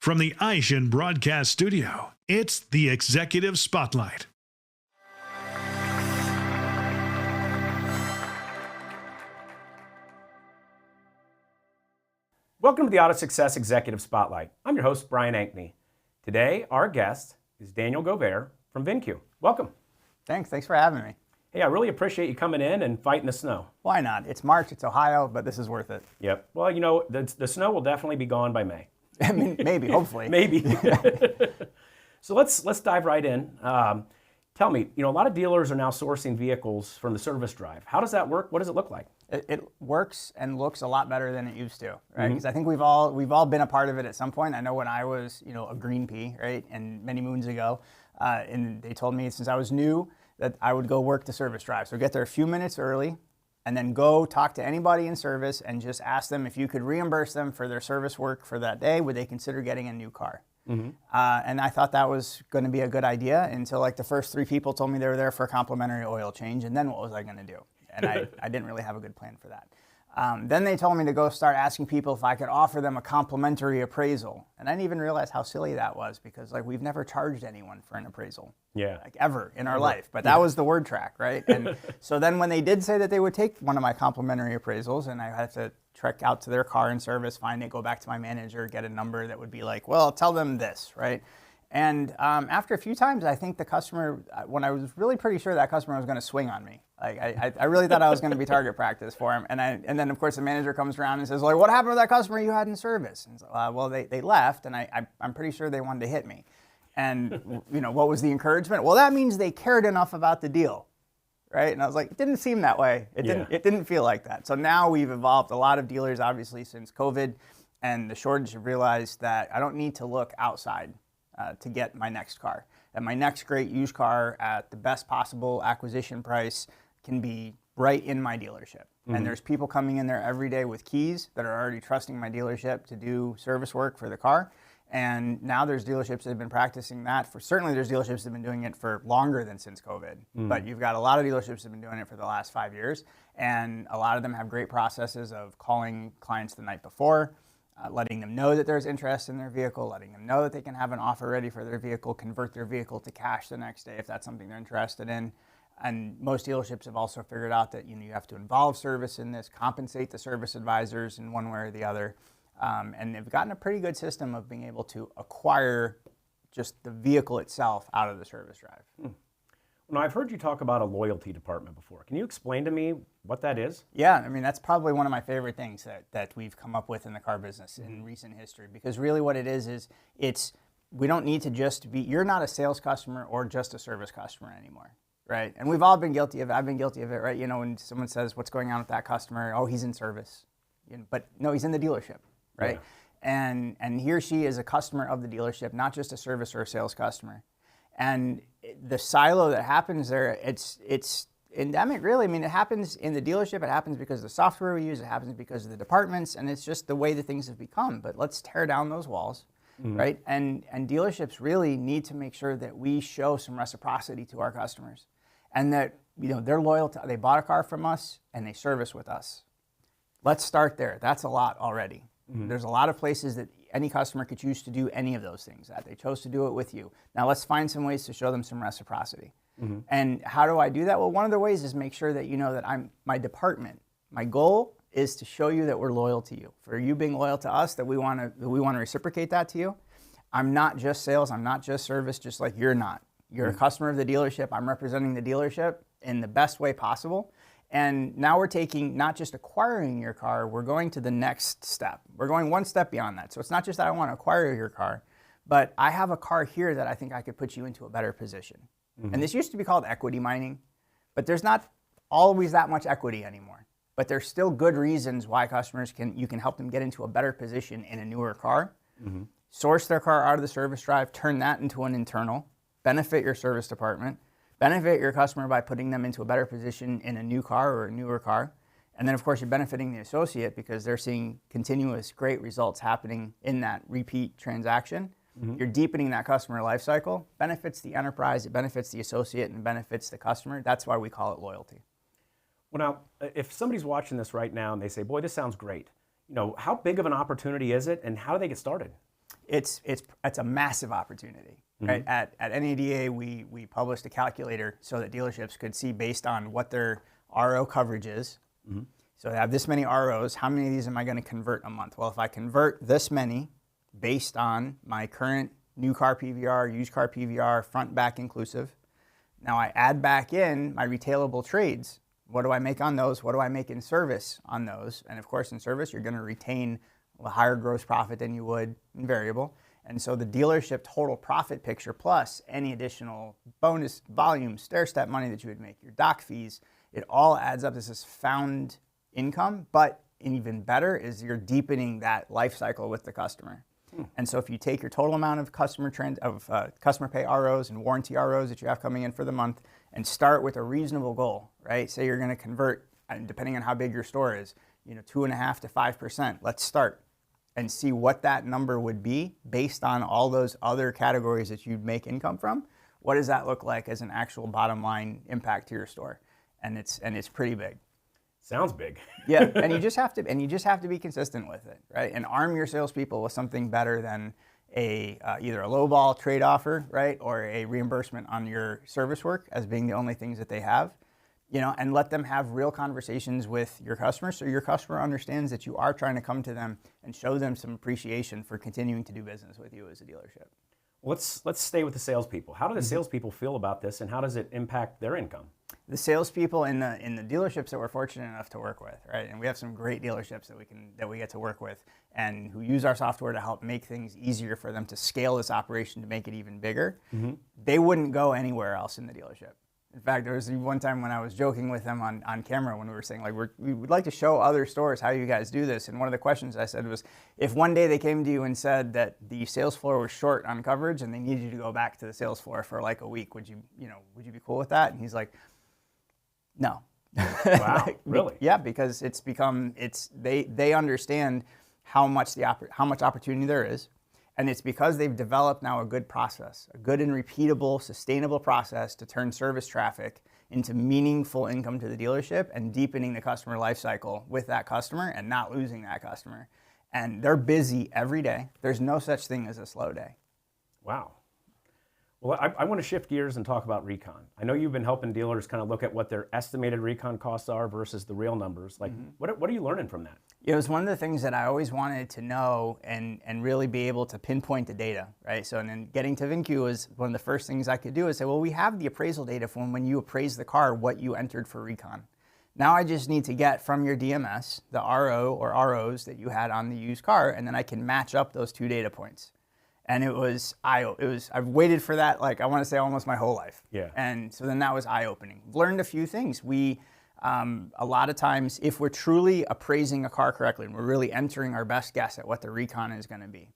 From the Aishin Broadcast Studio, it's the Executive Spotlight. Welcome to the AutoSuccess Executive Spotlight. I'm your host, Brian Ankney. Today, our guest is Daniel Govaer from VINCUE. Welcome. Thanks for having me. Hey, I really appreciate you coming in and fighting the snow. Why not? It's March, it's Ohio, but this is worth it. Yep. Well, you know, the snow will definitely be gone by May. I mean, maybe, hopefully. Maybe. So let's dive right in. Tell me, you know, a lot of dealers are now sourcing vehicles from the service drive. How does that work? What does it look like? It works and looks a lot better than it used to, right? Because I think we've all been a part of it at some point. I know when I was, you know, a green pea, right, and many moons ago, and they told me since I was new that I would go work the service drive. So get there a few minutes early, and then go talk to anybody in service and just ask them if you could reimburse them for their service work for that day. Would they consider getting a new car? And I thought that was going to be a good idea until like the first 3 people told me they were there for a complimentary oil change, and then what was I going to do? And I didn't really have a good plan for that. Then they told me to go start asking people if I could offer them a complimentary appraisal. And I didn't even realize how silly that was because like we've never charged anyone for an appraisal. Yeah. Like ever in our life. But that was the word track, right? And so then when they did say that they would take one of my complimentary appraisals and I had to trek out to their car in service, find it, go back to my manager, get a number that would be like, well, tell them this, right? And after a few times, I think the customer, when I was really pretty sure that customer was going to swing on me. Like I really thought I was going to be target practice for him. And then, of course, the manager comes around and says, like, what happened to that customer you had in service? And so, well, they left, and I'm pretty sure they wanted to hit me. And, you know, what was the encouragement? Well, that means they cared enough about the deal, right? And I was like, it didn't seem that way. It didn't feel like that. So now we've evolved. A lot of dealers, obviously, since COVID and the shortage have realized that I don't need to look outside to get my next car. And my next great used car at the best possible acquisition price can be right in my dealership. And there's people coming in there every day with keys that are already trusting my dealership to do service work for the car. And now there's dealerships that have been practicing that certainly there's dealerships that have been doing it for longer than since COVID. But you've got a lot of dealerships that have been doing it for the last 5 years. And a lot of them have great processes of calling clients the night before, letting them know that there's interest in their vehicle, letting them know that they can have an offer ready for their vehicle, convert their vehicle to cash the next day if that's something they're interested in. And most dealerships have also figured out that you have to involve service in this, compensate the service advisors in one way or the other. And they've gotten a pretty good system of being able to acquire just the vehicle itself out of the service drive. Now, I've heard you talk about a loyalty department before. Can you explain to me what that is? Yeah, I mean, that's probably one of my favorite things that we've come up with in the car business in recent history. Because really what it is we don't need to just be, you're not a sales customer or just a service customer anymore. Right, and we've all been guilty of it. I've been guilty of it, right? You know, when someone says, what's going on with that customer? Oh, he's in service. But no, he's in the dealership, right? Yeah. And he or she is a customer of the dealership, not just a service or a sales customer. And the silo that happens there, it's endemic, really. I mean, it happens in the dealership. It happens because of the software we use. It happens because of the departments. And it's just the way that things have become. But let's tear down those walls. Right? And dealerships really need to make sure that we show some reciprocity to our customers and that, you know, they're loyal to, they bought a car from us and they service with us. Let's start there. That's a lot already. There's a lot of places that any customer could choose to do any of those things that they chose to do it with you. Now let's find some ways to show them some reciprocity. And how do I do that? Well, one of the ways is make sure that you know that my department, my goal is to show you that we're loyal to you. For you being loyal to us, that we want to reciprocate that to you. I'm not just sales, I'm not just service, just like you're not. You're a customer of the dealership. I'm representing the dealership in the best way possible. And now we're taking, not just acquiring your car, we're going to the next step. We're going one step beyond that. So it's not just that I want to acquire your car, but I have a car here that I think I could put you into a better position. And this used to be called equity mining, but there's not always that much equity anymore. But there's still good reasons why customers you can help them get into a better position in a newer car, source their car out of the service drive, turn that into an internal, benefit your service department, benefit your customer by putting them into a better position in a new car or a newer car. And then, of course, you're benefiting the associate because they're seeing continuous great results happening in that repeat transaction. You're deepening that customer life cycle, benefits the enterprise, it benefits the associate, and benefits the customer. That's why we call it loyalty. Well, now, if somebody's watching this right now and they say, boy, this sounds great, you know, how big of an opportunity is it and how do they get started? It's a massive opportunity. Right? At NADA, we published a calculator so that dealerships could see based on what their RO coverage is. So I have this many ROs. How many of these am I going to convert a month? Well, if I convert this many based on my current new car PVR, used car PVR, front, back inclusive, now I add back in my retailable trades. What do I make on those? What do I make in service on those? And of course, in service, you're going to retain a higher gross profit than you would in variable. And so the dealership total profit picture plus any additional bonus volume, stair-step money that you would make, your doc fees, it all adds up as this found income. But even better is you're deepening that life cycle with the customer. And so if you take your total amount of customer pay ROs and warranty ROs that you have coming in for the month and start with a reasonable goal, right? Say you're going to convert, depending on how big your store is, 2.5% to 5%. Let's start and see what that number would be based on all those other categories that you'd make income from. What does that look like as an actual bottom line impact to your store? And it's pretty big. Sounds big. Yeah, and you just have to be consistent with it, right? And arm your salespeople with something better than either a lowball trade offer, right, or a reimbursement on your service work as being the only things that they have, and let them have real conversations with your customer so your customer understands that you are trying to come to them and show them some appreciation for continuing to do business with you as a dealership. Let's stay with the salespeople. How do the salespeople feel about this, and how does it impact their income? The salespeople in the dealerships that we're fortunate enough to work with, right? And we have some great dealerships that we get to work with, and who use our software to help make things easier for them to scale this operation to make it even bigger. They wouldn't go anywhere else in the dealership. In fact, there was one time when I was joking with them on camera when we were saying, like, we would like to show other stores how you guys do this. And one of the questions I said was, if one day they came to you and said that the sales floor was short on coverage and they needed you to go back to the sales floor for like a week, would you be cool with that? And he's like, no. Wow, really? Yeah, because they understand how much opportunity there is. And it's because they've developed now a good process, a good and repeatable, sustainable process to turn service traffic into meaningful income to the dealership and deepening the customer life cycle with that customer and not losing that customer. And they're busy every day. There's no such thing as a slow day. Wow. Well, I want to shift gears and talk about recon. I know you've been helping dealers kind of look at what their estimated recon costs are versus the real numbers. Like, what are you learning from that? It was one of the things that I always wanted to know and really be able to pinpoint the data, right? So, and then getting to VINCUE was one of the first things I could do is say, well, we have the appraisal data from when you appraised the car, what you entered for recon. Now I just need to get from your DMS the RO or ROs that you had on the used car, and then I can match up those two data points. And I've waited for that, like, I want to say almost my whole life. Yeah. And so then that was eye-opening. Learned a few things. A lot of times, if we're truly appraising a car correctly and we're really entering our best guess at what the recon is going to be,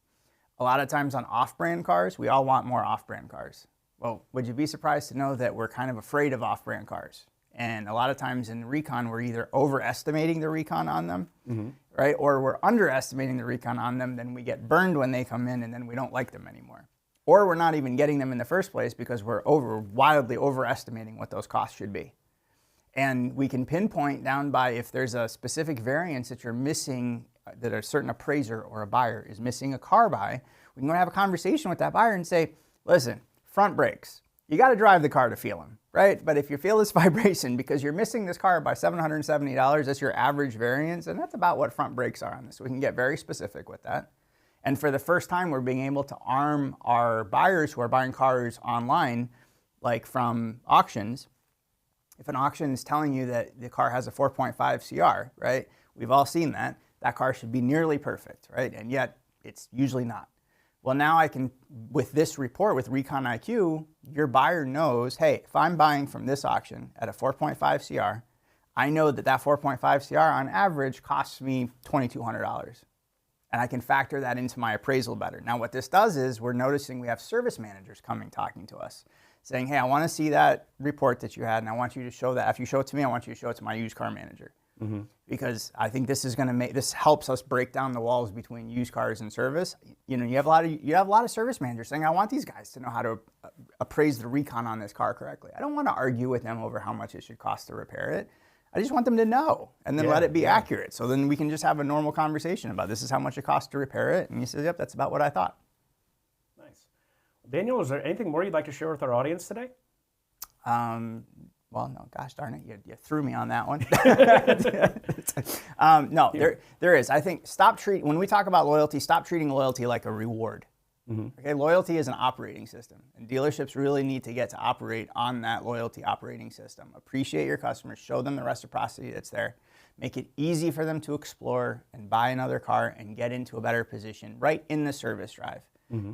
a lot of times on off-brand cars, we all want more off-brand cars. Well, would you be surprised to know that we're kind of afraid of off-brand cars? And a lot of times in recon, we're either overestimating the recon on them, right? Or we're underestimating the recon on them, then we get burned when they come in and then we don't like them anymore. Or we're not even getting them in the first place because we're wildly overestimating what those costs should be. And we can pinpoint down by if there's a specific variance that you're missing, that a certain appraiser or a buyer is missing a car by, we can go have a conversation with that buyer and say, listen, front brakes, you got to drive the car to feel them, right? But if you feel this vibration because you're missing this car by $770, that's your average variance, and that's about what front brakes are on this. So we can get very specific with that. And for the first time, we're being able to arm our buyers who are buying cars online, like from auctions. If an auction is telling you that the car has a 4.5 CR, right? We've all seen that. That car should be nearly perfect, right? And yet it's usually not. Well, now I can, with this report, with Recon IQ, your buyer knows, hey, if I'm buying from this auction at a 4.5 CR, I know that that 4.5 CR on average costs me $2,200. And I can factor that into my appraisal better. Now, what this does is we're noticing we have service managers coming talking to us, saying, hey, I want to see that report that you had, and I want you to show that. After you show it to me, I want you to show it to my used car manager. Because I think this is going to this helps us break down the walls between used cars and service. You have a lot of service managers saying, I want these guys to know how to appraise the recon on this car correctly. I don't want to argue with them over how much it should cost to repair it. I just want them to know and then let it be accurate. So then we can just have a normal conversation about this is how much it costs to repair it. And he says, yep, that's about what I thought. Daniel, is there anything more you'd like to share with our audience today? Well, no, gosh darn it, you threw me on that one. No, there is. I think when we talk about loyalty, stop treating loyalty like a reward. Okay, loyalty is an operating system, and dealerships really need to get to operate on that loyalty operating system. Appreciate your customers, show them the reciprocity that's there, make it easy for them to explore and buy another car and get into a better position right in the service drive.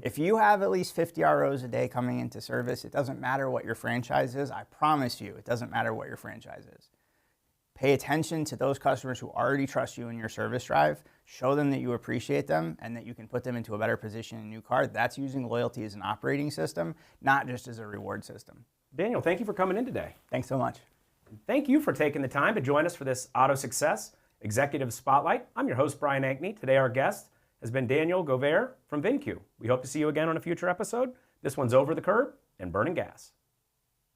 If you have at least 50 ROs a day coming into service, it doesn't matter what your franchise is. I promise you, it doesn't matter what your franchise is. Pay attention to those customers who already trust you in your service drive. Show them that you appreciate them and that you can put them into a better position in a new car. That's using loyalty as an operating system, not just as a reward system. Daniel, thank you for coming in today. Thanks so much. Thank you for taking the time to join us for this AutoSuccess Executive Spotlight. I'm your host, Brian Ankney. Today our guest has been Daniel Govaer from VINCUE. We hope to see you again on a future episode. This one's Over the Curb and Burning Gas.